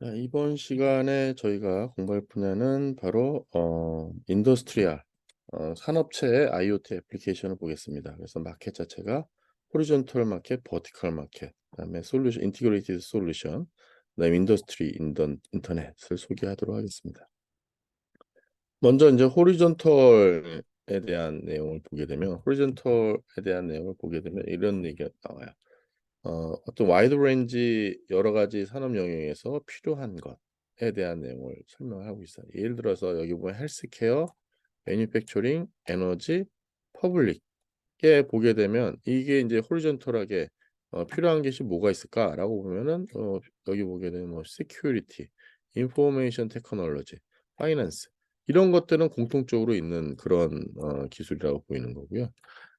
자, 이번 시간에 저희가 공부할 분야는 바로 인더스트리얼 산업체의 IoT 애플리케이션을 보겠습니다. 그래서 마켓 자체가 호리존털 마켓, 버티컬 마켓, 그다음에 솔루션, 인티그레이티드 솔루션, 그다음에 인더스트리, 인터넷을 소개하도록 하겠습니다. 먼저 이제 호리존털에 대한 내용을 보게 되면 호리존털에 대한 내용을 보게 되면 이런 얘기가 나와요. 어떤 와이드 레인지 여러 가지 산업 영역에서 필요한 것에 대한 내용을 설명을 하고 있어요. 예를 들어서 여기 보면 헬스케어, 매뉴팩처링, 에너지, 퍼블릭에 보게 되면 이게 이제 호리존털하게 필요한 것이 뭐가 있을까라고 보면은 여기 보게 되면 뭐 시큐리티, 인포메이션 테크놀로지, 파이낸스 이런 것들은 공통적으로 있는 그런 기술이라고 보이는 거고요.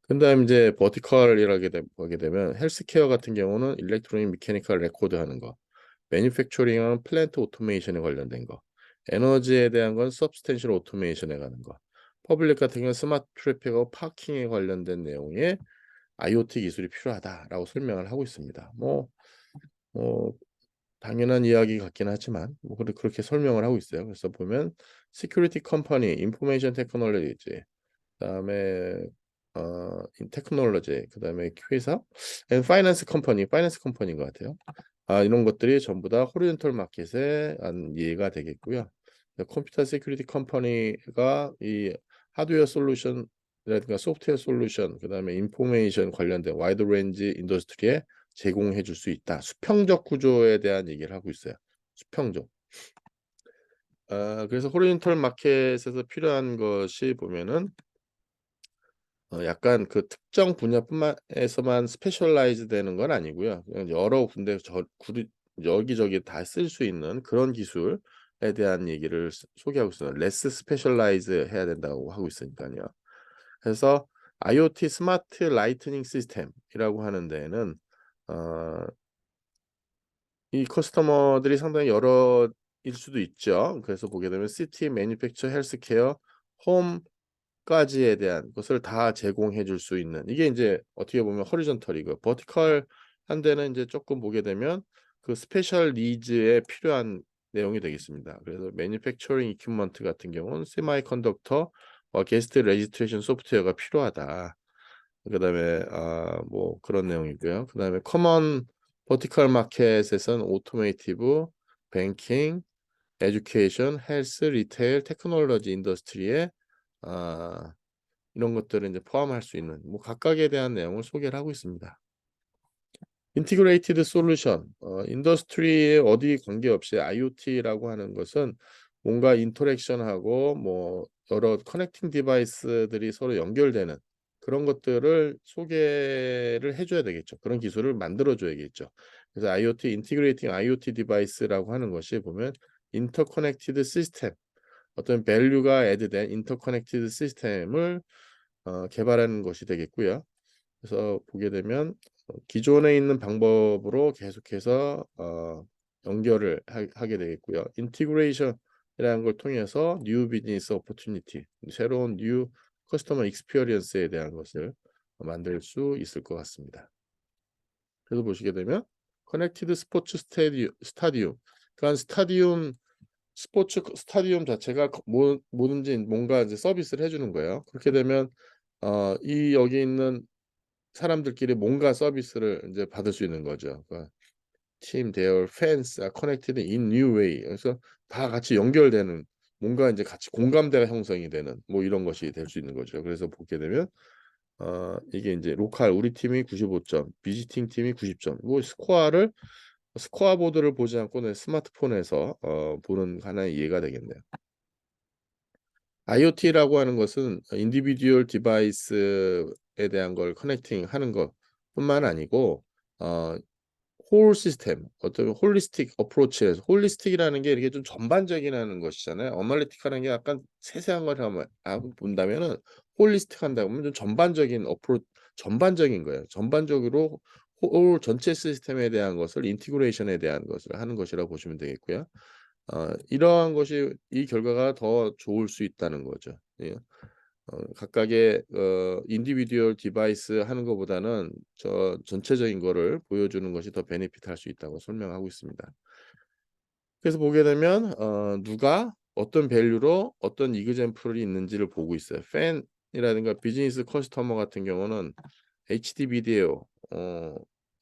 그다음 이제 버티컬이라게 보게 되면 헬스케어 같은 경우는 일렉트로닉 미케니컬 레코드 하는 거, 매뉴팩처링은 플랜트 오토메이션에 관련된 거, 에너지에 대한 건 서브스텐셜 오토메이션에 가는 거, 퍼블릭 같은 경우는 스마트 트래픽하고 파킹에 관련된 내용의 IoT 기술이 필요하다라고 설명을 하고 있습니다. 뭐 당연한 이야기 같긴 하지만 뭐 그렇게 설명을 하고 있어요. 그래서 보면 시큐리티 컴퍼니, 인포메이션 테크놀로지, 그다음에 테크놀로지, 그다음에 회사, 파이낸스 컴퍼니, 파이낸스 컴퍼니인 것 같아요. 이런 것들이 전부 다 호리존털 마켓에 이해가 되겠고요. 컴퓨터 시큐리티 컴퍼니가 이 하드웨어 솔루션이라든가 소프트웨어 솔루션, 그다음에 인포메이션 관련된 와이드 레인지 인더스트리에 제공해 줄 수 있다. 수평적 구조에 대한 얘기를 하고 있어요. 수평적. 그래서 호리존털 마켓에서 필요한 것이 보면은 약간 그 특정 분야뿐만에서만 스페셜라이즈 되는 건 아니고요. 그냥 여러 군데 여기저기 다 쓸 수 있는 그런 기술에 대한 얘기를 소개하고 있어요. 레스 스페셜라이즈 해야 된다고 하고 있으니까요. 그래서 IoT 스마트 라이트닝 시스템이라고 하는 데에는 어, 이 커스터머들이 상당히 여러일 수도 있죠. 그래서 보게 되면 시티, 매니팩처, 헬스케어, 홈 까지에 대한 것을 다 제공해 줄 수 있는 이게 이제 어떻게 보면 허리존털이고 버티컬 한 데는 이제 조금 보게 되면 그 스페셜 니즈에 필요한 내용이 되겠습니다. 그래서 매니팩처링 이퀴먼트 같은 경우는 세마이컨덕터 게스트 레지스트레이션 소프트웨어가 필요하다. 그다음에 뭐 그런 내용이고요. 그다음에 커먼 버티컬 마켓에서는 오토메이티브, 뱅킹, 에듀케이션, 헬스, 리테일, 테크놀로지 인더스트리에 아 이런 것들을 이제 포함할 수 있는 뭐 각각에 대한 내용을 소개를 하고 있습니다. 인티그레이티드 솔루션, 인더스트리에 어디 관계없이 IoT라고 하는 것은 뭔가 인터랙션하고 뭐 여러 커넥팅 디바이스들이 서로 연결되는 그런 것들을 소개를 해줘야 되겠죠. 그런 기술을 만들어줘야겠죠. 그래서 IoT, 인티그레이팅 IoT 디바이스라고 하는 것이 보면 인터커넥티드 시스템, 어떤 밸류가 애드된 인터커넥티드 시스템을 개발하는 것이 되겠고요. 그래서 보게 되면 기존에 있는 방법으로 계속해서 연결을 하게 되겠고요. 인티그레이션이라는 걸 통해서 뉴 비즈니스 오퍼튜니티, 새로운 뉴 커스터머 익스피리언스에 대한 것을 만들 수 있을 것 같습니다. 그래서 보시게 되면 커넥티드 스포츠 스타디움, 그러니까 스포츠 스타디움 자체가 뭐든지 뭔가 이제 서비스를 해주는 거예요. 그렇게 되면 이 여기 있는 사람들끼리 뭔가 서비스를 이제 받을 수 있는 거죠. 그러니까 team, their fans are connected in new way. 그래서 다 같이 연결되는 뭔가 이제 같이 공감대가 형성이 되는 뭐 이런 것이 될 수 있는 거죠. 그래서 보게 되면 이게 이제 로컬 우리 팀이 95점, 비지팅 팀이 90점. 뭐 스코어 보드를 보지 않고 내 스마트폰에서 보는 하나의 이해가 되겠네요. IoT라고 하는 것은 인디비듀얼 디바이스에 대한 걸 커넥팅 하는 것뿐만 아니고 어, 홀 시스템, 어떤 홀리스틱 어프로치에서 홀리스틱이라는 게 이렇게 좀 전반적이라는 것이잖아요. 어널리틱하는 게 약간 세세한 걸 본다면은 홀리스틱 한다 보면 좀 전반적인 거예요. 전반적으로 홀 전체 시스템에 대한 것을 인티그레이션에 대한 것을 하는 것이라고 보시면 되겠고요. 이러한 것이 이 결과가 더 좋을 수 있다는 거죠. 예. 각각의 인디비듀얼 디바이스 하는 것보다는 저 전체적인 거를 보여주는 것이 더 베네핏할 수 있다고 설명하고 있습니다. 그래서 보게 되면 누가 어떤 밸류로 어떤 이그젬플이 있는지를 보고 있어요. 팬이라든가 비즈니스 커스터머 같은 경우는 HD 비디오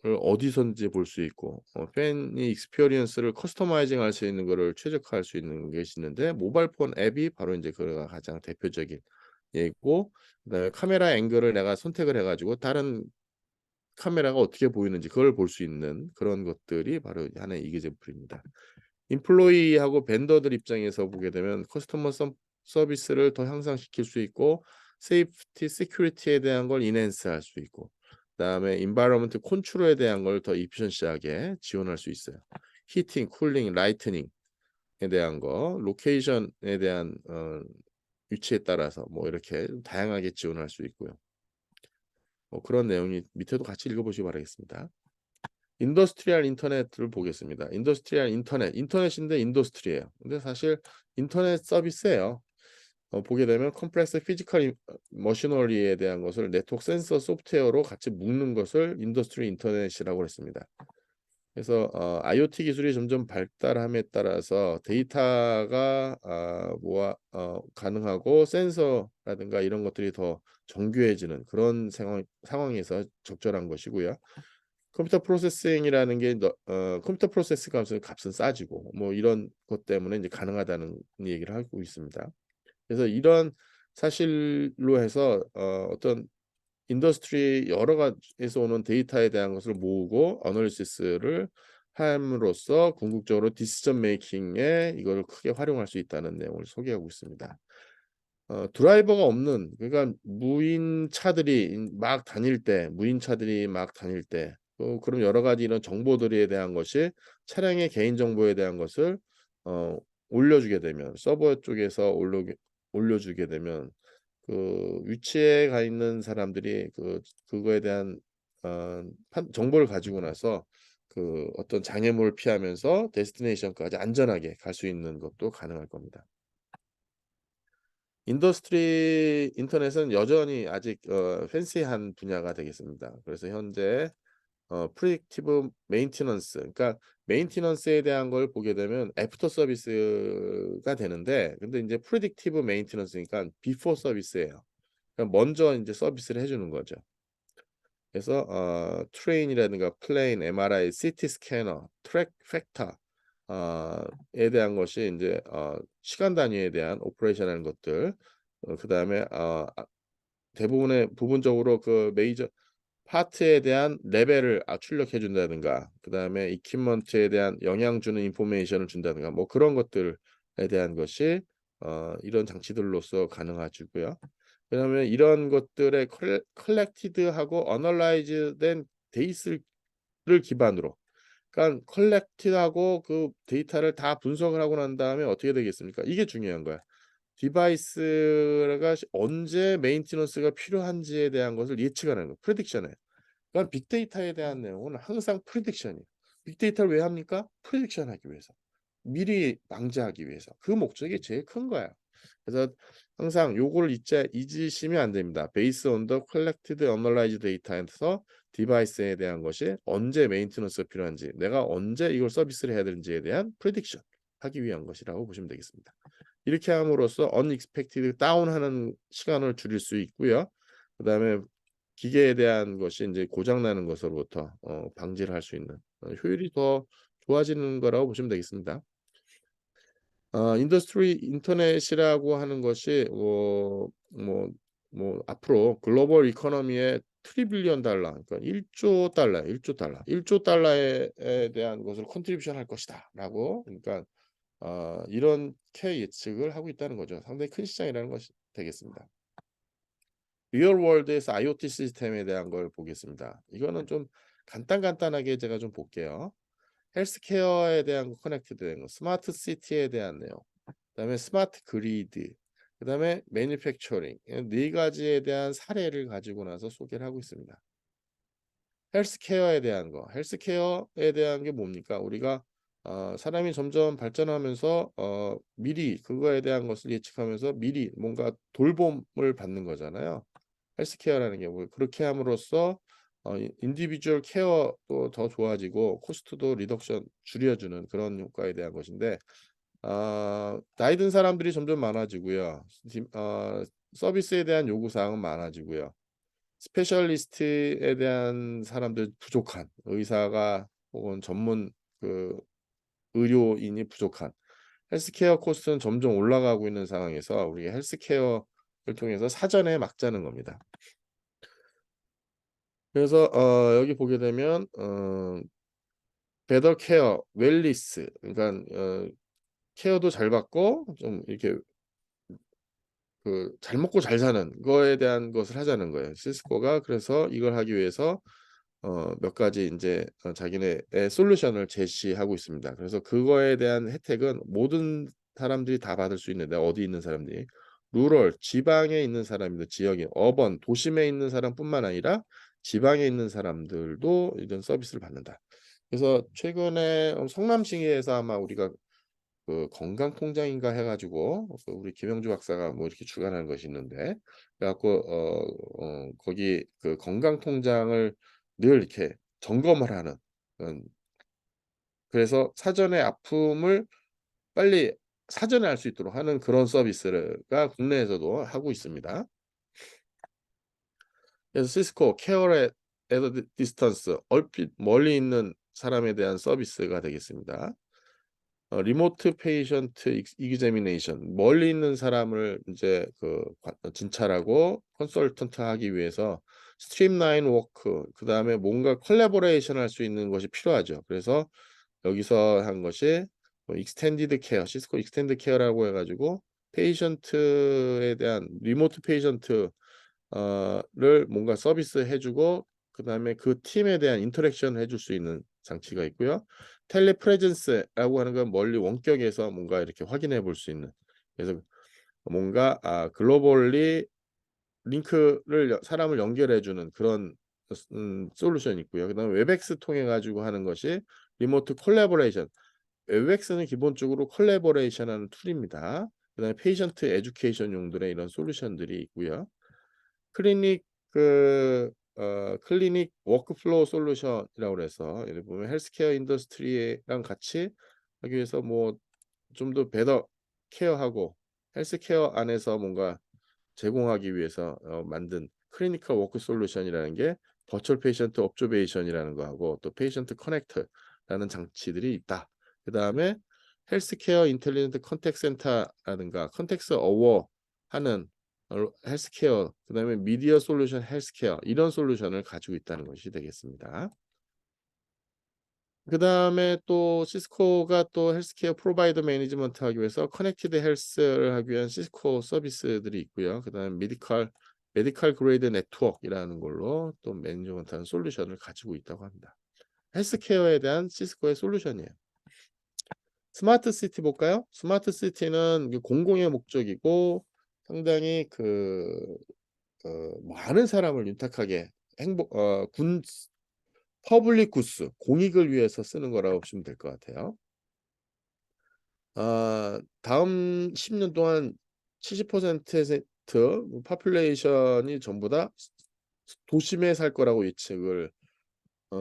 를 어디선지 볼 수 있고 팬이 익스피리언스를 커스터마이징 할 수 있는 거를 최적화할 수 있는 것이 있는데 모바일 폰 앱이 바로 이제 그가 가장 대표적인 예고 그다음에 카메라 앵글을 내가 선택을 해 가지고 다른 카메라가 어떻게 보이는지 그걸 볼 수 있는 그런 것들이 바로 하나의 이그젬플입니다. 임플로이하고 벤더들 입장에서 보게 되면 커스터머 서비스를 더 향상시킬 수 있고 세이프티, 시큐리티에 대한 걸 인핸스할 수 있고 그다음에 인바이러먼트 컨트롤에 대한 걸 더 이피션시하게 지원할 수 있어요. 히팅, 쿨링, 라이트닝에 대한 거, 로케이션에 대한 위치에 따라서 뭐 이렇게 다양하게 지원할 수 있고요. 그런 내용이 밑에도 같이 읽어보시기 바라겠습니다. 인더스트리얼 인터넷을 보겠습니다. 인더스트리얼 인터넷인데 인더스트리예요. 근데 사실 인터넷 서비스예요. 보게 되면 컴플렉스 피지컬 머시너리에 대한 것을 네트워크 센서 소프트웨어로 같이 묶는 것을 인더스트리 인터넷이라고 했습니다. 그래서 IoT 기술이 점점 발달함에 따라서 데이터가 가능하고 센서라든가 이런 것들이 더 정교해지는 그런 상황에서 적절한 것이고요. 컴퓨터 프로세싱이라는 게 컴퓨터 프로세스 값은 싸지고 뭐 이런 것 때문에 이제 가능하다는 얘기를 하고 있습니다. 그래서 이런 사실로 해서 어떤 인더스트리 여러 가지에서 오는 데이터에 대한 것을 모으고 어널리시스를 함으로써 궁극적으로 디시전 메이킹에 이거를 크게 활용할 수 있다는 내용을 소개하고 있습니다. 드라이버가 없는 그러니까 무인 차들이 막 다닐 때 그럼 여러 가지 이런 정보들에 대한 것이 차량의 개인 정보에 대한 것을 올려주게 되면 서버 쪽에서 올려주게 되면 그 위치에 가 있는 사람들이 그거에 대한 정보를 가지고 나서 그 어떤 장애물을 피하면서 데스티네이션까지 안전하게 갈 수 있는 것도 가능할 겁니다. 인더스트리 인터넷은 여전히 아직 팬시한 분야가 되겠습니다. 그래서 현재 프리딕티브 메인티넌스 그러니까 메인티넌스에 대한 걸 보게 되면 애프터 서비스가 되는데 근데 이제 프리딕티브 메인티넌스니까 비포 서비스예요. 그러니까 먼저 이제 서비스를 해주는 거죠. 그래서 트레인이라든가 플레인, MRI, CT 스캐너, 트랙 팩터 에 대한 것이 이제 시간 단위에 대한 오퍼레이션하는 것들 그다음에 대부분의 부분적으로 그 메이저 파트에 대한 레벨을 출력해 준다든가 그다음에 이퀴먼트에 대한 영향 주는 인포메이션을 준다든가 뭐 그런 것들에 대한 것이 이런 장치들로서 가능하고요. 그다음에 이런 것들의 컬렉티드하고 어널라이즈된 데이터를 기반으로 그러니까 컬렉티드하고 그 데이터를 다 분석을 하고 난 다음에 어떻게 되겠습니까? 이게 중요한 거야. 디바이스가 언제 메인티넌스가 필요한지에 대한 것을 예측하는 거. 프레딕션에. 그러니까 빅데이터에 대한 내용은 항상 프리딕션이에요. 빅데이터를 왜 합니까? 프리딕션 하기 위해서. 미리 방지하기 위해서. 그 목적이 제일 큰 거야. 그래서 항상 요거를 잊으시면 안 됩니다. Based on the collected analyzed data에서 디바이스에 대한 것이 언제 메인테넌스가 필요한지, 내가 언제 이걸 서비스를 해야 되는지에 대한 프리딕션 하기 위한 것이라고 보시면 되겠습니다. 이렇게 함으로써 unexpected 다운하는 시간을 줄일 수 있고요. 그다음에 기계에 대한 것이 이제 고장 나는 것으로부터 방지를 할 수 있는 효율이 더 좋아지는 거라고 보시면 되겠습니다. 인더스트리 인터넷이라고 하는 것이 앞으로 글로벌 이코노미의 트리빌리언 달러, 그러니까 1조 달러, 1조 달러, 1조 달러에 대한 것을 컨트리뷰션 할 것이다라고 그러니까 이렇게 예측을 하고 있다는 거죠. 상당히 큰 시장이라는 것이 되겠습니다. 리얼 월드에서 IoT 시스템에 대한 걸 보겠습니다. 이거는 좀 간단하게 제가 좀 볼게요. 헬스케어에 대한 커넥티드 된 거, 스마트 시티에 대한 내용, 그다음에 스마트 그리드, 그다음에 매니팩처링 네 가지에 대한 사례를 가지고 나서 소개를 하고 있습니다. 헬스케어에 대한 거, 헬스케어에 대한 게 뭡니까? 우리가 사람이 점점 발전하면서 미리 그거에 대한 것을 예측하면서 미리 뭔가 돌봄을 받는 거잖아요. 헬스케어라는 게 뭐 그렇게 함으로써 인디비주얼 케어도 더 좋아지고 코스트도 리덕션 줄여주는 그런 효과에 대한 것인데 나이 든 사람들이 점점 많아지고요. 서비스에 대한 요구 사항은 많아지고요. 스페셜리스트에 대한 사람들 부족한 의사가 혹은 전문 그 의료인이 부족한 헬스케어 코스트는 점점 올라가고 있는 상황에서 우리가 헬스케어를 통해서 사전에 막자는 겁니다. 그래서 여기 보게 되면 베더 케어, 웰리스 그러니까 케어도 잘 받고 좀 이렇게 잘 먹고 잘 사는 거에 대한 것을 하자는 거예요. 시스코가 그래서 이걸 하기 위해서 몇 가지 인제 자기네의 솔루션을 제시하고 있습니다. 그래서 그거에 대한 혜택은 모든 사람들이 다 받을 수 있는데 어디 있는 사람들이 루럴 지방에 있는 사람들 지역에 어번 도심에 있는 사람뿐만 아니라 지방에 있는 사람들도 이런 서비스를 받는다. 그래서 최근에 성남시에서 아마 우리가 건강통장인가 해 가지고 우리 김영주 박사가 뭐 이렇게 주관하는 것이 있는데 그래 갖고 거기 건강통장을 늘 이렇게 점검을 하는 음 그래서 사전에 아픔을 빨리 사전에 알 수 있도록 하는 그런 서비스가 국내에서도 하고 있습니다. 그래서 시스코 케어 at a distance 얼핏 멀리 있는 사람에 대한 서비스가 되겠습니다. 리모트 페이션트 이그제미네이션 멀리 있는 사람을 인제 진찰하고 컨설턴트 하기 위해서 스트림라인 워크 그다음에 뭔가 콜라보레이션 할 수 있는 것이 필요하죠. 그래서 여기서 한 것이 익스텐디드 케어 시스코 익스텐디드 케어라고 해 가지고 페이션트에 대한 리모트 페이션트 를 뭔가 서비스해 주고 그다음에 그 팀에 대한 인터랙션을 해줄 수 있는 장치가 있고요. 텔레프레젠스라고 하는 건 멀리 원격에서 뭔가 이렇게 확인해 볼 수 있는 그래서 뭔가 글로벌리 링크를 사람을 연결해 주는 그런 솔루션이 있고요. 그다음에 웹엑스 통해 가지고 하는 것이 리모트 콜라보레이션. 웹엑스는 기본적으로 콜라보레이션하는 툴입니다. 그다음에 페이션트 에듀케이션 용들의 이런 솔루션들이 있고요. 클리닉 클리닉 워크플로우 솔루션이라고 그래서 예를 보면 헬스케어 인더스트리랑 같이 하기 위해서 뭐 좀 더 베터 케어하고 헬스케어 안에서 뭔가 제공하기 위해서 만든 클리니컬 워크 솔루션이라는 게 버추얼 페이션트 옵저베이션이라는 거하고 또 페이션트 커넥터라는 장치들이 있다. 그다음에 헬스케어 인텔리전트 컨택트 센터라든가 컨텍스 어워 하는 헬스케어 그다음에 미디어 솔루션 헬스케어 이런 솔루션을 가지고 있다는 것이 되겠습니다. 그다음에 또 시스코가 또 헬스케어 프로바이더 매니지먼트 하기 위해서 커넥티드 헬스를 하기 위한 시스코 서비스들이 있고요. 그다음에 메디컬 그레이드 네트워크이라는 걸로 또 매니지먼트하는 솔루션을 가지고 있다고 합니다. 헬스케어에 대한 시스코의 솔루션이에요. 스마트 시티 볼까요? 스마트 시티는 공공의 목적이고 상당히 많은 사람을 윤택하게 행복 군 퍼블릭 구스 공익을 위해서 쓰는 거라고 보시면 될 것 같아요. 다음 10년 동안 70%의 파퓰레이션이 전부 다 도심에 살 거라고 예측을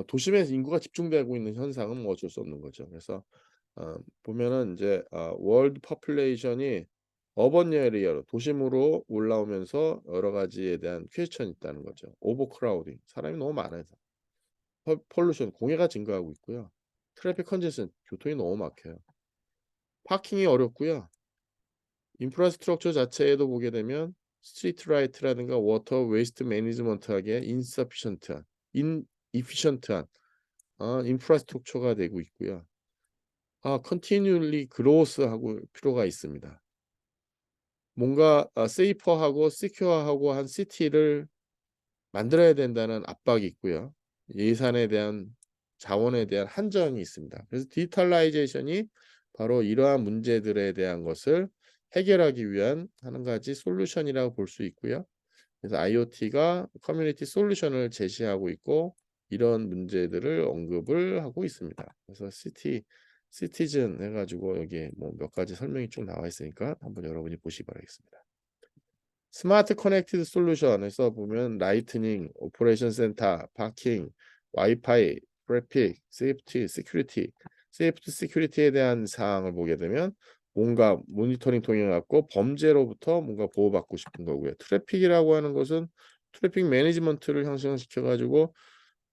도심에 인구가 집중되고 있는 현상은 뭐 어쩔 수 없는 거죠. 그래서 보면은 인제 월드 포퓰레이션이 어번 에리어로 도심으로 올라오면서 여러 가지에 대한 퀘스천이 있다는 거죠. 오버크라우딩 사람이 너무 많아서. 폴루션 공해가 증가하고 있고요. 트래픽 컨제션 교통이 너무 막혀요. 파킹이 어렵고요. 인프라스트럭처 자체에도 보게 되면 스트리트 라이트라든가 워터 웨이스트 매니지먼트하기에 인서피션트한 인이피션트한 인프라스트럭처가 되고 있고요. 컨티뉴얼리 그로스하고 필요가 있습니다. 뭔가 세이퍼하고 시큐어하고 한 시티를 만들어야 된다는 압박이 있고요. 예산에 대한 자원에 대한 한정이 있습니다. 그래서 디지털라이제이션이 바로 이러한 문제들에 대한 것을 해결하기 위한 한 가지 솔루션이라고 볼 수 있고요. 그래서 IoT가 커뮤니티 솔루션을 제시하고 있고 이런 문제들을 언급을 하고 있습니다. 그래서 시티즌 해 가지고 여기에 뭐 몇 가지 설명이 쭉 나와 있으니까 한번 여러분이 보시기 바라겠습니다. 스마트 커넥티드 솔루션에서 보면 라이트닝, 오퍼레이션 센터, 파킹, 와이파이, 트래픽, 세이프티, 시큐리티, 세이프티 시큐리티에 대한 사항을 보게 되면 뭔가 모니터링 통해 갖고 범죄로부터 뭔가 보호받고 싶은 거고요. 트래픽이라고 하는 것은 트래픽 매니지먼트를 형성시켜 가지고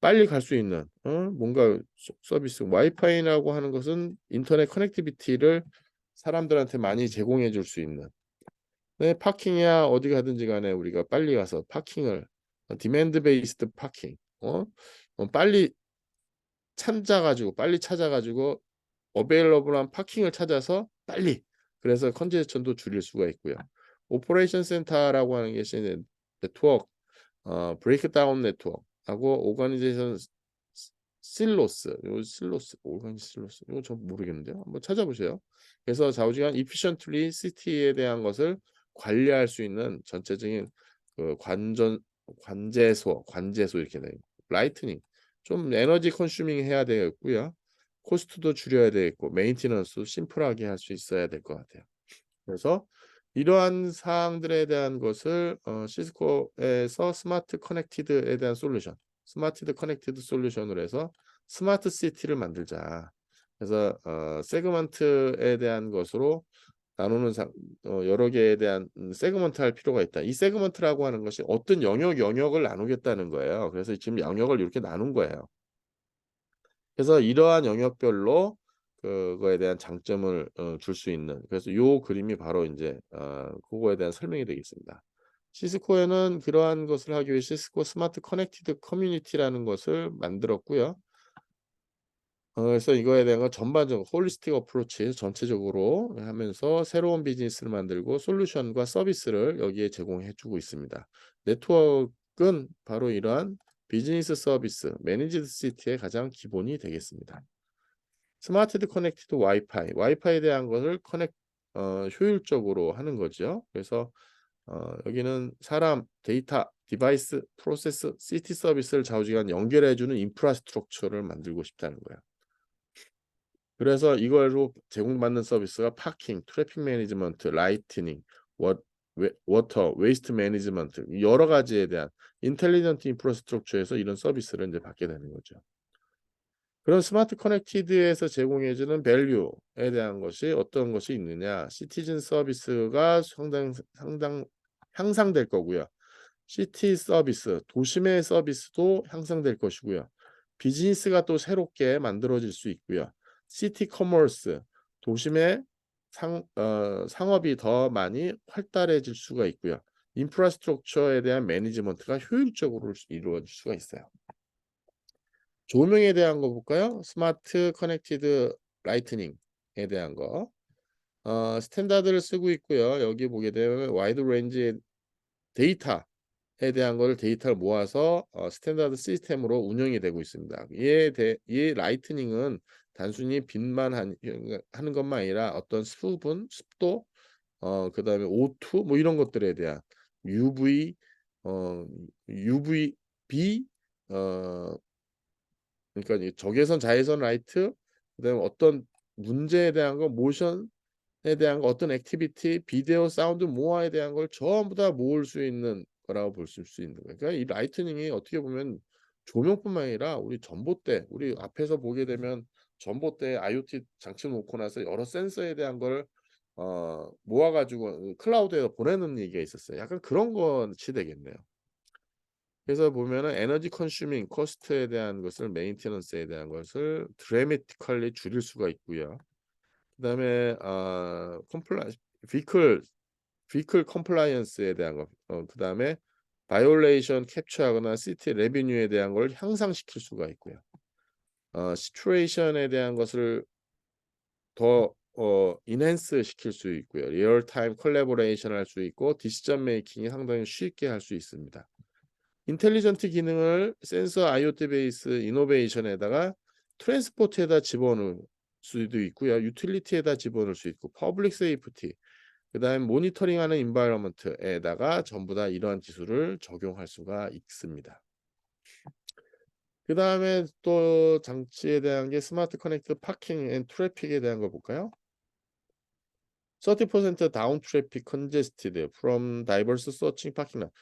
빨리 갈 수 있는 뭔가 서비스. 와이파이라고 하는 것은 인터넷 커넥티비티를 사람들한테 많이 제공해 줄 수 있는. 네, 파킹이야 어디 가든지 간에 우리가 빨리 가서 파킹을 디맨드 베이스드 파킹 빨리 빨리 찾아가지고 어베일러블한 파킹을 찾아서 빨리 그래서 컨제션도 줄일 수가 있고요. 오퍼레이션 센터라고 하는 게 이제 네트워크 브레이크다운 네트워크하고 오거니제이션 실로스 요 실로스 오거니 실로스 이거 저 모르겠는데요. 한번 찾아보세요. 그래서 좌우지간 efficiently 시티에 대한 것을 관리할 수 있는 전체적인 그 관제소 이렇게 돼요. 라이트닝 좀 에너지 컨슈밍 해야 되겠고요. 코스트도 줄여야 되겠고 메인티넌스 심플하게 할 수 있어야 될 것 같아요. 그래서 이러한 사항들에 대한 것을 시스코에서 스마트 커넥티드에 대한 솔루션, 스마트 커넥티드 솔루션으로 해서 스마트 시티를 만들자. 그래서 세그먼트에 대한 것으로 나누는 여러 개에 대한 세그먼트 할 필요가 있다. 이 세그먼트라고 하는 것이 어떤 영역을 나누겠다는 거예요. 그래서 지금 영역을 이렇게 나눈 거예요. 그래서 이러한 영역별로 그거에 대한 장점을 줄 수 있는 그래서 요 그림이 바로 이제 그거에 대한 설명이 되겠습니다. 시스코에는 그러한 것을 하기 위해 시스코 스마트 커넥티드 커뮤니티라는 것을 만들었고요. 그래서 이거에 대한 건 전반적으로 홀리스틱 어프로치 전체적으로 하면서 새로운 비즈니스를 만들고 솔루션과 서비스를 여기에 제공해 주고 있습니다. 네트워크는 바로 이러한 비즈니스 서비스, 매니지드 시티의 가장 기본이 되겠습니다. 스마트드 커넥티드 와이파이에 대한 것을 효율적으로 하는 거죠. 그래서 여기는 사람, 데이터, 디바이스, 프로세스, 시티 서비스를 좌우지간 연결해주는 인프라스트럭처를 만들고 싶다는 거예요. 그래서 이걸로 제공받는 서비스가 파킹, 트래픽 매니지먼트, 라이트닝, 워터, 웨이스트 매니지먼트 여러 가지에 대한 인텔리전트 인프라스트럭처에서 이런 서비스를 이제 받게 되는 거죠. 그런 스마트 커넥티드에서 제공해주는 밸류에 대한 것이 어떤 것이 있느냐? 시티즌 서비스가 상당 향상될 거고요. 시티 서비스, 도심의 서비스도 향상될 것이고요. 비즈니스가 또 새롭게 만들어질 수 있고요. 시티 커머스, 도심의 상업이 더 많이 활달해질 수가 있고요. 인프라스트럭처에 대한 매니지먼트가 효율적으로 이루어질 수가 있어요. 조명에 대한 거 볼까요? 스마트 커넥티드 라이트닝에 대한 거. 스탠다드를 쓰고 있고요. 여기 보게 되면 와이드 레인지 데이터에 대한 걸 데이터를 모아서 스탠다드 시스템으로 운영이 되고 있습니다. 이 라이트닝은 단순히 빛만 하는 것만 아니라 어떤 수분, 습도, 그다음에 O2 뭐 이런 것들에 대한 UV, UVB, 그러니까 이 적외선, 자외선 라이트, 그다음에 어떤 문제에 대한 거, 모션에 대한 거, 어떤 액티비티, 비디오, 사운드, 모아에 대한 걸 전부 다 모을 수 있는 거라고 볼 수 있는 거예요. 그러니까 이 라이트닝이 어떻게 보면 조명뿐만 아니라 우리 전봇대, 우리 앞에서 보게 되면 전봇대 IoT 장치 놓고 나서 여러 센서에 대한 걸 모아가지고 클라우드에 보내는 얘기가 있었어요. 약간 그런 것이 되겠네요. 그래서 보면은 에너지 컨슈밍 코스트에 대한 것을 메인테넌스에 대한 것을 드라마티컬리 줄일 수가 있고요. 그다음에 컴플라이 비클 컴플라이언스에 대한 거 그다음에 바이올레이션 캡처하거나 시티 레비뉴에 대한 걸 향상시킬 수가 있고요. 시츄에이션에 대한 것을 더 인핸스 시킬 수 있고요. 리얼타임 콜라보레이션 할 수 있고 디시전 메이킹이 상당히 쉽게 할 수 있습니다. 인텔리전트 기능을 센서 IoT 베이스 이노베이션에다가 트랜스포트에다 집어넣을 수도 있고요. 유틸리티에다 집어넣을 수 있고 퍼블릭 세이프티 그다음에 모니터링하는 인바이러먼트에다가 전부 다 이러한 기술을 적용할 수가 있습니다. 그다음에 또 장치에 대한 게 스마트 커넥트 파킹 앤 트래픽에 대한 거 볼까요? 30% down traffic congested from diverse searching parking lot.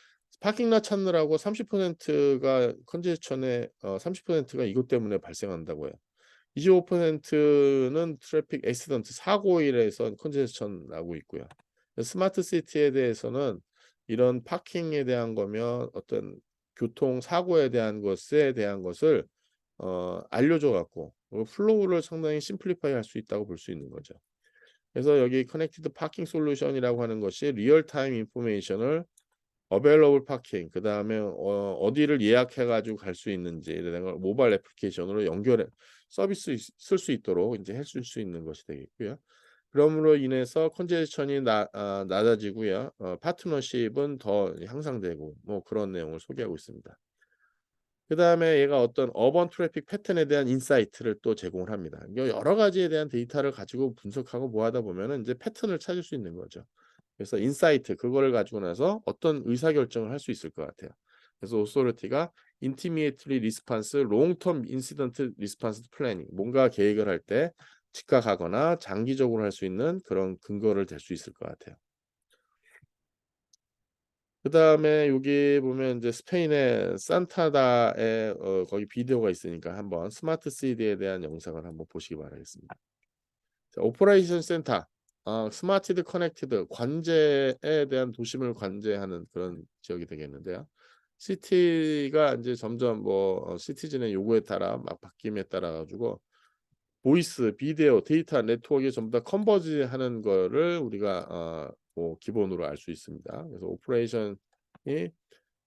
파킹 lot 찾느라고 30%가 컨제스천의 30%가 이것 때문에 발생한다고 해요. 25%는 트래픽 액시던트 사고일에서 컨제스천 나고 있고요. 스마트 시티에 대해서는 이런 파킹에 대한 거면 어떤 교통 사고에 대한 것을 알려줘 갖고 플로우를 상당히 심플리파이 할 수 있다고 볼 수 있는 거죠. 그래서 여기 커넥티드 파킹 솔루션이라고 하는 것이 리얼타임 인포메이션을 어베일러블 파킹 그다음에 어디를 예약해 가지고 갈 수 있는지 이런 걸 모바일 애플리케이션으로 연결해 서비스 쓸 수 있도록 이제 해줄 수 있는 것이 되겠고요. 그럼으로 인해서 컨제션이 낮아지고요. 파트너십은 더 향상되고 뭐 그런 내용을 소개하고 있습니다. 그다음에 얘가 어떤 어번 트래픽 패턴에 대한 인사이트를 또 제공을 합니다. 여러 가지에 대한 데이터를 가지고 분석하고 모아다 보면은 이제 패턴을 찾을 수 있는 거죠. 그래서 인사이트 그거를 가지고 나서 어떤 의사결정을 할 수 있을 것 같아요. 그래서 오소리티가 인티미에이트리 리스판스, 롱텀 인시던트 리스판스 플래닝 뭔가 계획을 할 때 즉각하거나 장기적으로 할 수 있는 그런 근거를 댈 수 있을 것 같아요. 그다음에 여기 보면 이제 스페인의 산타다에 거기 비디오가 있으니까 한번 스마트 시티에 대한 영상을 한번 보시기 바라겠습니다. 자, 오퍼레이션 센터, 스마티드 커넥티드 관제에 대한 도심을 관제하는 그런 지역이 되겠는데요. 시티가 이제 점점 뭐 시티즌의 요구에 따라 막 바뀜에 따라 가지고 보이스, 비디오, 데이터 네트워크에 전부 다 컨버지하는 거를 우리가 뭐 기본으로 알 수 있습니다. 그래서 오퍼레이션이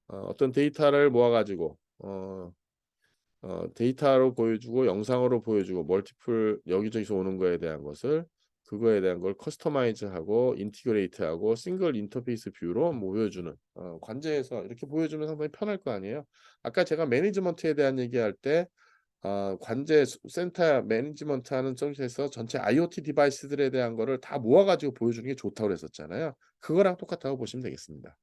어떤 데이터를 모아가지고 데이터로 보여주고 영상으로 보여주고 멀티플 여기저기서 오는 거에 대한 것을 그거에 대한 걸 커스터마이즈하고 인티그레이트하고 싱글 인터페이스 뷰로 보여주는 관제해서 이렇게 보여주면 상당히 편할 거 아니에요. 아까 제가 매니지먼트에 대한 얘기할 때 관제 센터 매니지먼트 하는 쪽에서 전체 IoT 디바이스들에 대한 거를 다 모아가지고 보여주는 게 좋다고 그랬었잖아요. 그거랑 똑같다고 보시면 되겠습니다.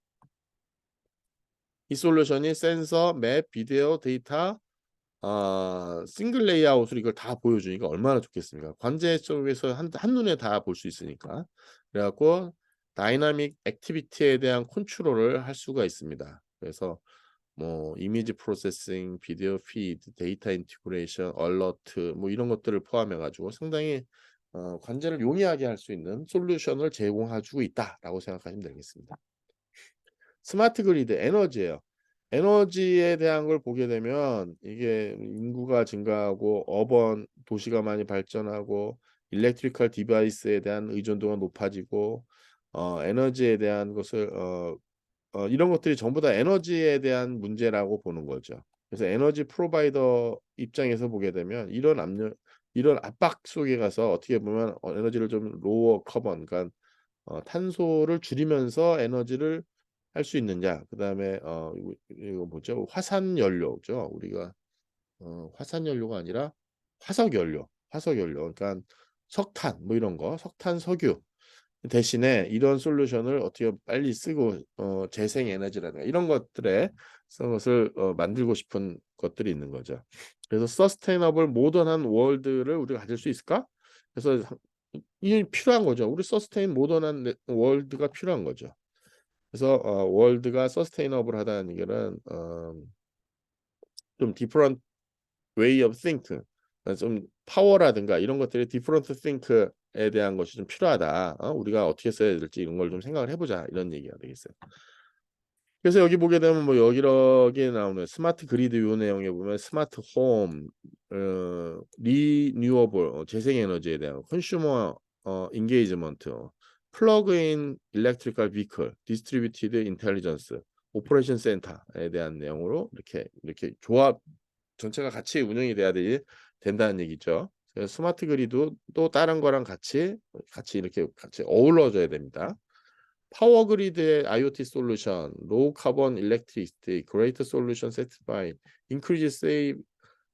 이 솔루션이 센서, 맵, 비디오, 데이터, 싱글 레이아웃으로 이걸 다 보여주니까 얼마나 좋겠습니까? 관제 쪽에서 한눈에 다 볼 수 있으니까. 그래갖고 다이나믹 액티비티에 대한 컨트롤을 할 수가 있습니다. 그래서 뭐 이미지 프로세싱, 비디오 피드, 데이터 인티그레이션, 얼러트 뭐 이런 것들을 포함해 가지고 상당히 관제를 용이하게 할 수 있는 솔루션을 제공해주고 있다라고 생각하시면 되겠습니다. 스마트 그리드 에너지예요. 에너지에 대한 걸 보게 되면 이게 인구가 증가하고 어번 도시가 많이 발전하고 일렉트리컬 디바이스에 대한 의존도가 높아지고 에너지에 대한 것을 이런 것들이 전부 다 에너지에 대한 문제라고 보는 거죠. 그래서 에너지 프로바이더 입장에서 보게 되면 이런 압박 속에 가서 어떻게 보면 에너지를 좀 로어 커번, 그러니까 탄소를 줄이면서 에너지를 할 수 있느냐. 그다음에 이거 뭐죠? 화산 연료죠. 우리가 화산 연료가 아니라 화석 연료. 화석 연료. 그러니까 석탄 뭐 이런 거, 석탄, 석유 대신에 이런 솔루션을 어떻게 빨리 쓰고 재생 에너지라든가 이런 것들에 쓴 것을 만들고 싶은 것들이 있는 거죠. 그래서 서스테이너블 모던한 월드를 우리가 가질 수 있을까? 그래서 이게 필요한 거죠. 우리 서스테인 모던한 월드가 필요한 거죠. 그래서 월드가 서스테이너블하다는 얘기는 좀 different way of think, 좀 파워라든가 이런 것들이 different think에 대한 것이 좀 필요하다. 우리가 어떻게 써야 될지 이런 걸 좀 생각을 해보자 이런 얘기가 되겠어요. 그래서 여기 보게 되면 뭐 여기저기 나오는 스마트 그리드 요 내용에 보면 스마트 홈, 리뉴어블 재생에너지에 대한 컨슈머 인게이지먼트, 플러그인 일렉트리컬 비클, 디스트리뷰티드 인텔리전스, 오퍼레이션 센터에 대한 내용으로 이렇게 조합 전체가 같이 운영이 돼야 된다는 얘기죠. 그래서 스마트 그리드 또 다른 거랑 같이 이렇게 같이 어우러져야 됩니다. 파워 그리드의 IoT 솔루션, 로우 카본 일렉트리시티, 그레이터 솔루션 세티파이, increased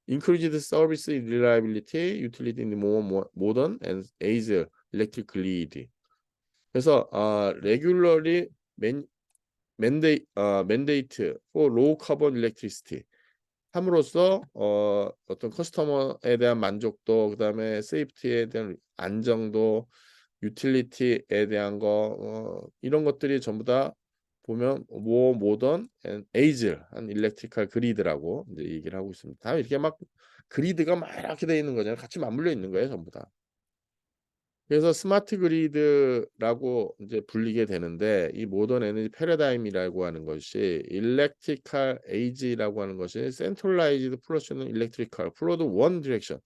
service reliability, utility in more modern and easier electric grid. 그래서 regularly mandate for low carbon electricity 함으로써 어떤 커스터머에 대한 만족도, 그다음에 세이프티에 대한 안정도, 유틸리티에 대한 거 이런 것들이 전부 다 보면 more modern and agile 한 일렉트리컬 그리드라고 이제 얘기를 하고 있습니다. 다 이렇게 막 그리드가 막 이렇게 돼 있는 거잖아요. 같이 맞물려 있는 거예요, 전부 다. 그래서 스마트 그리드라고 이제 불리게 되는데 이 모던 에너지 패러다임이라고 하는 것이 일렉트리컬 에이지라고 하는 것이 센트럴라이즈드 플러스는 일렉트리컬 플로드 원 디렉션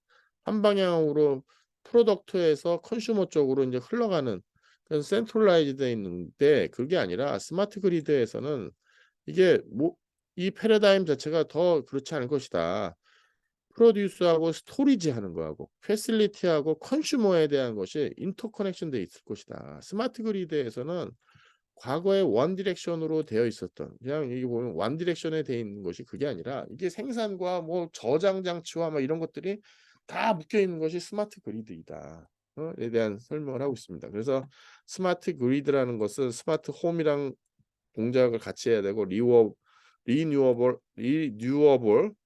한 방향으로 프로덕트에서 컨슈머 쪽으로 이제 흘러가는 그런 센트럴라이즈돼 있는데 그게 아니라 스마트 그리드에서는 이게 뭐 이 패러다임 자체가 더 그렇지 않을 것이다. 프로듀스하고 스토리지하는 거하고 패실리티하고 컨슈머에 대한 것이 인터커넥션 돼 있을 것이다. 스마트 그리드에서는 과거에 원 디렉션으로 되어 있었던 그냥 이게 보면 원 디렉션에 되어 있는 것이 그게 아니라 이게 생산과 뭐 저장 장치와 뭐 이런 것들이 다 묶여 있는 것이 스마트 그리드이다. 에 대한 설명을 하고 있습니다. 그래서 스마트 그리드라는 것은 스마트 홈이랑 동작을 같이 해야 되고 리뉴어블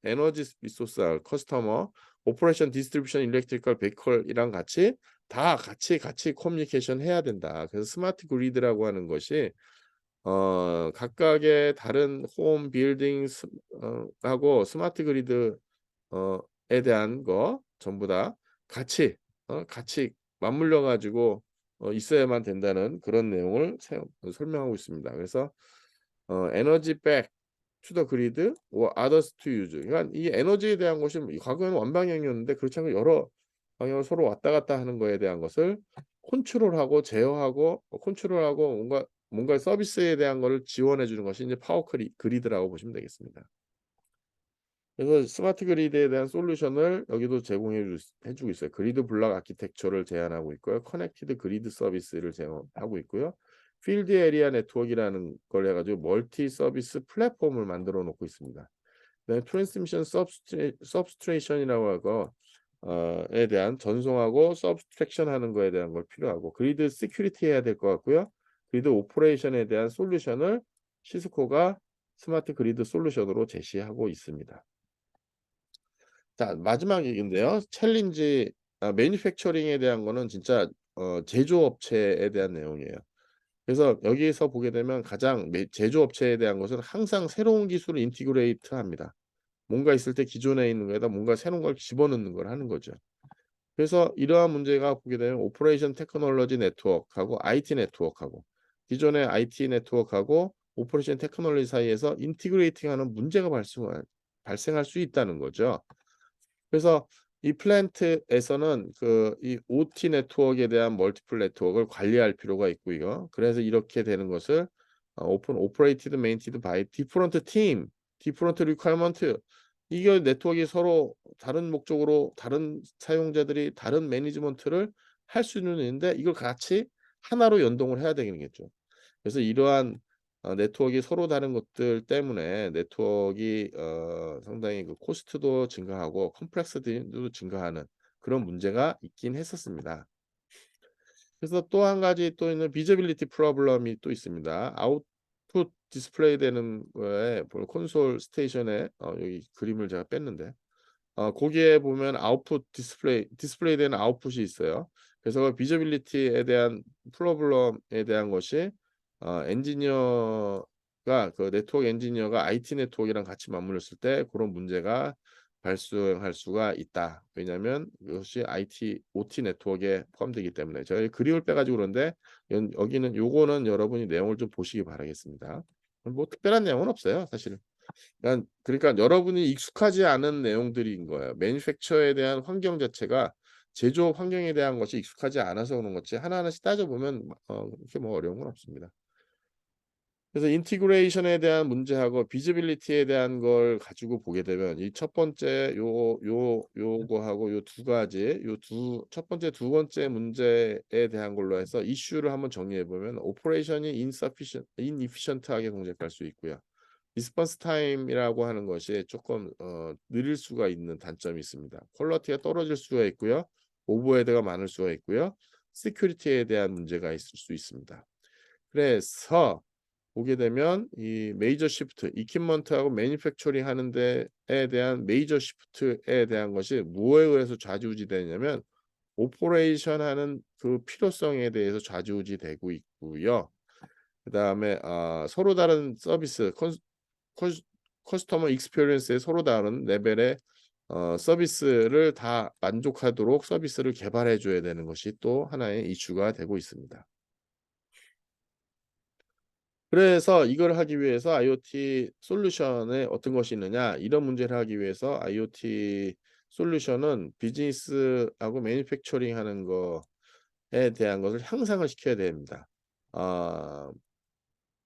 에너지 리소스 커스터머 오퍼레이션 디스트리뷰션 일렉트리컬 베이컬이랑 같이 다 같이 커뮤니케이션 해야 된다. 그래서 스마트 그리드라고 하는 것이 각각의 다른 홈 빌딩 하고 스마트 그리드 에 대한 거 전부 다 같이 맞물려 가지고 있어야만 된다는 그런 내용을 설명하고 있습니다. 그래서 에너지 백 투 더 그리드 or others to use. 그러니까 이 에너지에 대한 것이 과거에는 원방향이었는데 그렇지 않고 여러 방향으로 서로 왔다 갔다 하는 거에 대한 것을 컨트롤하고 제어하고 컨트롤하고 뭔가 서비스에 대한 거를 지원해 주는 것이 이제 파워 그리드라고 보시면 되겠습니다. 그래서 스마트 그리드에 대한 솔루션을 여기도 해주고 있어요. 그리드 블록 아키텍처를 제안하고 있고요. 커넥티드 그리드 서비스를 제공하고 있고요. 필드 에리아 네트워크라는 걸 해가지고 멀티 서비스 플랫폼을 만들어 놓고 있습니다. 트랜스미션 서브스트레이션이라고 하고 에 대한 전송하고 서브스트랙션 하는 거에 대한 걸 필요하고 그리드 시큐리티 해야 될 것 같고요. 그리드 오퍼레이션에 대한 솔루션을 시스코가 스마트 그리드 솔루션으로 제시하고 있습니다. 자, 마지막 얘기인데요. 챌린지 매니팩처링에 대한 거는 진짜 제조업체에 대한 내용이에요. 그래서 여기에서 보게 되면 가장 제조업체에 대한 것은 항상 새로운 기술을 인티그레이트 합니다. 뭔가 있을 때 기존에 있는 거에다 뭔가 새로운 걸 집어넣는 걸 하는 거죠. 그래서 이러한 문제가 보게 되면 오퍼레이션 테크놀로지 네트워크하고 IT 네트워크하고 기존의 IT 네트워크하고 오퍼레이션 테크놀로지 사이에서 인티그레이팅하는 문제가 발생할 수 있다는 거죠. 그래서 이 플랜트에서는 이 OT 네트워크에 대한 멀티플 네트워크를 관리할 필요가 있고요. 그래서 이렇게 되는 것을 오픈 오퍼레이티드 메인티드 바이 디퍼런트 팀, 디퍼런트 리퀘어먼트 이게 네트워크가 서로 다른 목적으로 다른 사용자들이 다른 매니지먼트를 할 수는 있는데 이걸 같이 하나로 연동을 해야 되겠죠. 그래서 이러한 네트워크가 서로 다른 것들 때문에 네트워크가 상당히 그 코스트도 증가하고 컴플렉스도 증가하는 그런 문제가 있긴 했었습니다. 그래서 또 한 가지 또 있는 비저빌리티 프로블럼이 또 있습니다. 아웃풋 디스플레이 되는 거에 콘솔 스테이션에 여기 그림을 제가 뺐는데 거기에 보면 아웃풋 디스플레이 되는 아웃풋이 있어요. 그래서 비저빌리티에 대한 프로블럼에 대한 것이 엔지니어가 그 네트워크 엔지니어가 IT 네트워크랑 같이 맞물렸을 때 그런 문제가 발생할 수가 있다. 왜냐하면 이것이 IT, OT 네트워크에 포함되기 때문에 저희 그림을 빼가지고 그런데 여기는 요거는 여러분이 내용을 좀 보시기 바라겠습니다. 뭐 특별한 내용은 없어요, 사실은. 그러니까 여러분이 익숙하지 않은 내용들인 거예요. 매니팩처에 대한 환경 자체가 제조업 환경에 대한 것이 익숙하지 않아서 그런 거지 하나하나씩 따져보면 그렇게 뭐 어려운 건 없습니다. 그래서 인티그레이션에 대한 문제하고 비지빌리티에 대한 걸 가지고 보게 되면 이 첫 번째 요거하고 요 두 가지 첫 번째 두 번째 문제에 대한 걸로 해서 이슈를 한번 정리해 보면 오퍼레이션이 inefficient하게 동작할 수 있고요. 리스폰스 타임이라고 하는 것이 조금 느릴 수가 있는 단점이 있습니다. 퀄리티가 떨어질 수가 있고요. 오버헤드가 많을 수가 있고요. 시큐리티에 대한 문제가 있을 수 있습니다. 그래서 보게 되면 이 메이저 시프트, 이퀴먼트하고 매니팩처링 하는 데에 대한 메이저 시프트에 대한 것이 뭐에 의해서 좌지우지 되냐면 오퍼레이션 하는 그 필요성에 대해서 좌지우지되고 있고요. 그다음에 서로 다른 서비스 커스 커스터머 익스피리언스의 서로 다른 레벨의 서비스를 다 만족하도록 서비스를 개발해 줘야 되는 것이 또 하나의 이슈가 되고 있습니다. 그래서 이걸 하기 위해서 IoT 솔루션에 어떤 것이 있느냐, 이런 문제를 하기 위해서 IoT 솔루션은 비즈니스하고 매니팩처링 하는 거에 대한 것을 향상을 시켜야 됩니다. 어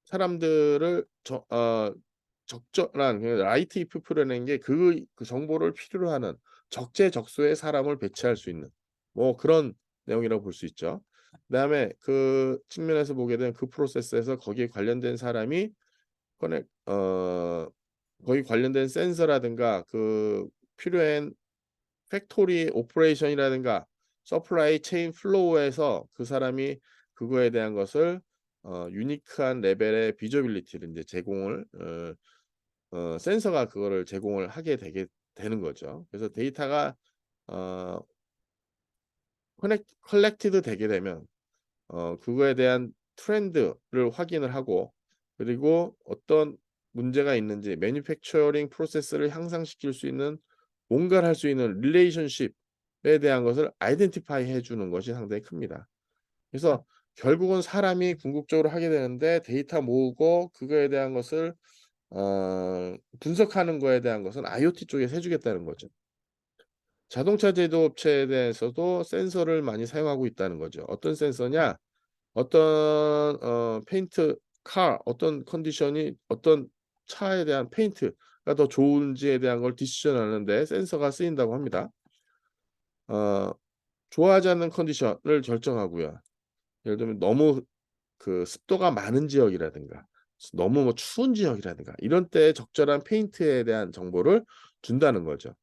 사람들을 적절한 라이트 이프프라는 게 그 정보를 필요로 하는 적재적소에 사람을 배치할 수 있는 뭐 그런 내용이라고 볼 수 있죠. 그다음에 그 측면에서 보게 되면 그 프로세스에서 거기에 관련된 사람이 커넥 거기 관련된 센서라든가 그 필요한 팩토리 오퍼레이션이라든가 서플라이 체인 플로우에서 그 사람이 그거에 대한 것을 유니크한 레벨의 비저빌리티를 인제 제공을 센서가 그거를 제공을 하게 되게 되는 거죠. 그래서 데이터가 어 컬렉티드 되게 되면 그거에 대한 트렌드를 확인을 하고, 그리고 어떤 문제가 있는지 매니팩처링 프로세스를 향상시킬 수 있는 뭔가를 할 수 있는 릴레이션십에 대한 것을 아이덴티파이 해 주는 것이 상당히 큽니다. 그래서 결국은 사람이 궁극적으로 하게 되는데 데이터 모으고 그거에 대한 것을 분석하는 거에 대한 것은 IoT 쪽에서 해 주겠다는 거죠. 자동차 제조업체에 대해서도 센서를 많이 사용하고 있다는 거죠. 어떤 센서냐? 어떤 페인트 어떤 컨디션이 어떤 차에 대한 페인트가 더 좋은지에 대한 걸 디시전하는 데 센서가 쓰인다고 합니다. 어 좋아하지 않는 컨디션을 결정하고요. 예를 들면 너무 그 습도가 많은 지역이라든가 너무 뭐 추운 지역이라든가 이런 때에 적절한 페인트에 대한 정보를 준다는 거죠.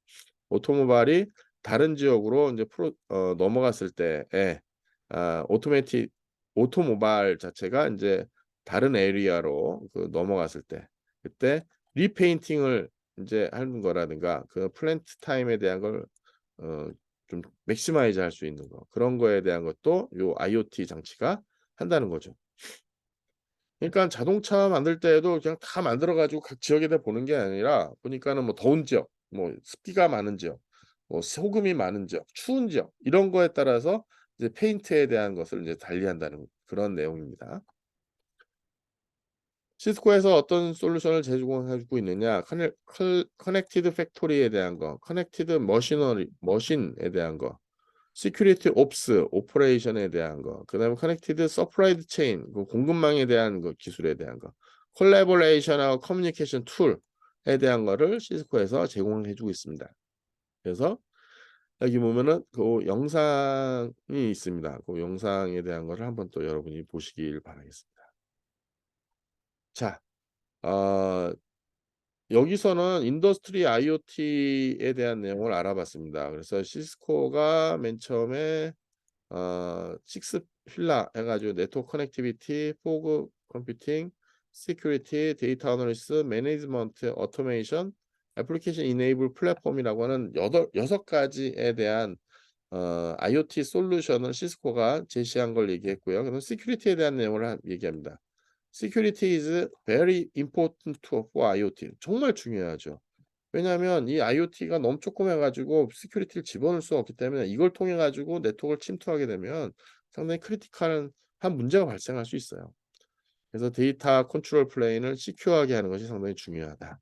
오토모바일이 다른 지역으로 인제 넘어갔을 때에 오토매틱 오토모바일 자체가 인제 다른 에리아로 그 넘어갔을 때 그때 리페인팅을 인제 하는 거라든가 그 플랜트 타임에 대한 걸 좀 맥시마이즈 할 수 있는 거, 그런 거에 대한 것도 요 IoT 장치가 한다는 거죠. 그러니까 자동차 만들 때에도 그냥 다 만들어 가지고 각 지역에다 보는 게 아니라 보니까는 뭐 더운 지역, 뭐 습기가 많은 지역, 뭐 소금이 많은 지역, 추운 지역 이런 거에 따라서 이제 페인트에 대한 것을 이제 달리한다는 그런 내용입니다. 시스코에서 어떤 솔루션을 제공해 주고 있느냐? 커넥티드 팩토리에 대한 거, 커넥티드 머신에 대한 거, 시큐리티 옵스 오퍼레이션에 대한 거, 그다음에 커넥티드 서플라이 체인 그 공급망에 대한 거, 기술에 대한 거, 콜라보레이션하고 커뮤니케이션 툴에 대한 거를 시스코에서 제공해 주고 있습니다. 그래서 여기 보면은 그 영상이 있습니다. 그 영상에 대한 거를 한번 또 여러분이 보시길 바라겠습니다. 자, 어 여기서는 인더스트리 IoT에 대한 내용을 알아봤습니다. 그래서 시스코가 맨 처음에 6 필라 해 가지고 네트워크 커넥티비티, 포그 컴퓨팅, 시큐리티, 데이터 애널리시스, 매니지먼트, 오토메이션, 애플리케이션 이네이블 플랫폼이라고 하는 6 가지에 대한 IoT 솔루션을 시스코가 제시한 걸 얘기했고요. 그다음 시큐리티에 대한 내용을 얘기합니다. Security is very important for IoT. 정말 중요하죠. 왜냐하면 이 IoT가 너무 조그매 가지고 시큐리티를 집어넣을 수 없기 때문에 이걸 통해 가지고 네트워크를 침투하게 되면 상당히 크리티컬한 문제가 발생할 수 있어요. 그래서 데이터 컨트롤 플레인을 시큐어하게 하는 것이 상당히 중요하다.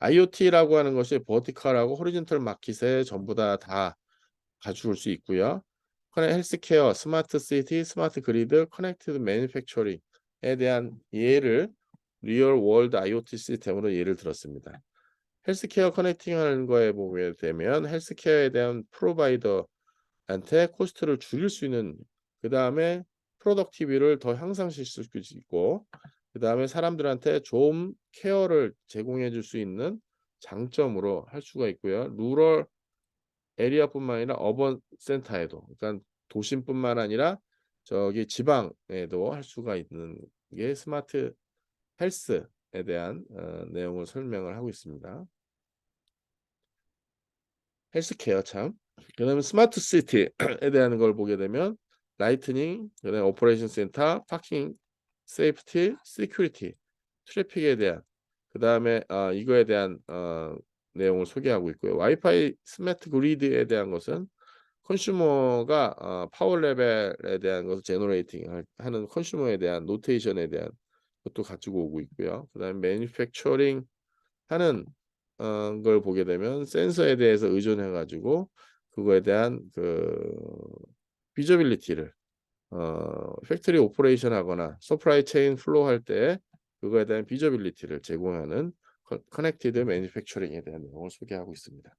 IoT라고 하는 것이 버티컬하고 호리존털 마켓에 전부 다 가져올 수 있고요. 헬스케어, 스마트 시티, 스마트 그리드, 커넥티드 매니팩처링에 대한 예를 리얼 월드 IoT 시스템으로 예를 들었습니다. 헬스케어 커넥팅하는 거에 보게 되면 헬스케어에 대한 프로바이더한테 코스트를 줄일 수 있는, 그다음에 프로덕티비를 더 향상시킬 수 있고, 그다음에 사람들한테 좀 케어를 제공해 줄 수 있는 장점으로 할 수가 있고요. 루럴 에리아뿐만 아니라 어번 센터에도, 그러니까 도심뿐만 아니라 저기 지방에도 할 수가 있는 게 스마트 헬스에 대한 내용을 설명을 하고 있습니다. 헬스케어 참 그다음에 스마트 시티에 대한 걸 보게 되면 라이트닝, 그다음에 오퍼레이션 센터, 파킹, 세이프티, 시큐리티, 트래픽에 대한 그다음에 이거에 대한 내용을 소개하고 있고요. 와이파이 스마트 그리드에 대한 것은 컨슈머가 파워 레벨에 대한 것을 제너레이팅 하는 컨슈머에 대한 노테이션에 대한 것도 가지고 오고 있고요. 그다음에 매니팩처링 하는 걸 보게 되면 센서에 대해서 의존해 가지고 그거에 대한 그 비저빌리티를 팩토리 오퍼레이션 하거나 서프라이 체인 플로우 할 때 그거에 대한 비저빌리티를 제공하는 커넥티드 매니팩처링에 대한 내용을 소개하고 있습니다.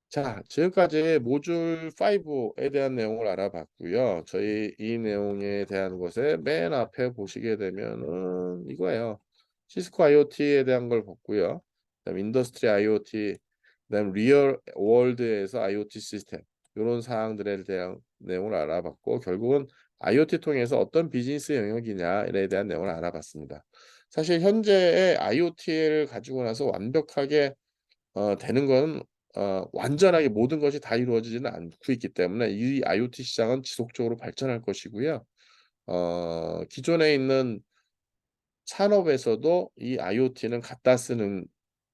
자, 지금까지 모듈 5에 대한 내용을 알아봤고요. 저희 이 내용에 대한 것에 맨 앞에 보시게 되면은 이거예요. 시스코 IoT에 대한 걸 봤고요. 그다음 인더스트리 IoT, 그다음 리얼 월드에서 IoT 시스템 이런 사항들에 대한 내용을 알아봤고 결국은 IoT 통해서 어떤 비즈니스 영역이냐에 대한 내용을 알아봤습니다. 사실 현재의 IoT를 가지고 나서 완벽하게 되는 건 완전하게 모든 것이 다 이루어지지는 않고 있기 때문에 이 IoT 시장은 지속적으로 발전할 것이고요. 기존에 있는 산업에서도 이 IoT는 갖다 쓰는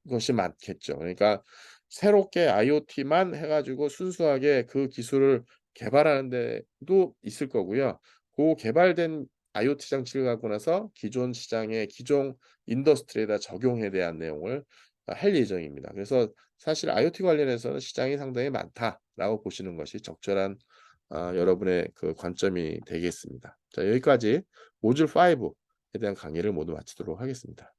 것이 많겠죠. 그러니까 새롭게 IoT만 해 가지고 순수하게 그 기술을 개발하는 데도 있을 거고요. 그 개발된 IoT 장치를 갖고 나서 기존 시장의 기존 인더스트리에다 적용에 대한 내용을 할 예정입니다. 그래서 사실 IoT 관련해서는 시장이 상당히 많다라고 보시는 것이 적절한 여러분의 그 관점이 되겠습니다. 자, 여기까지 모듈 5에 대한 강의를 모두 마치도록 하겠습니다.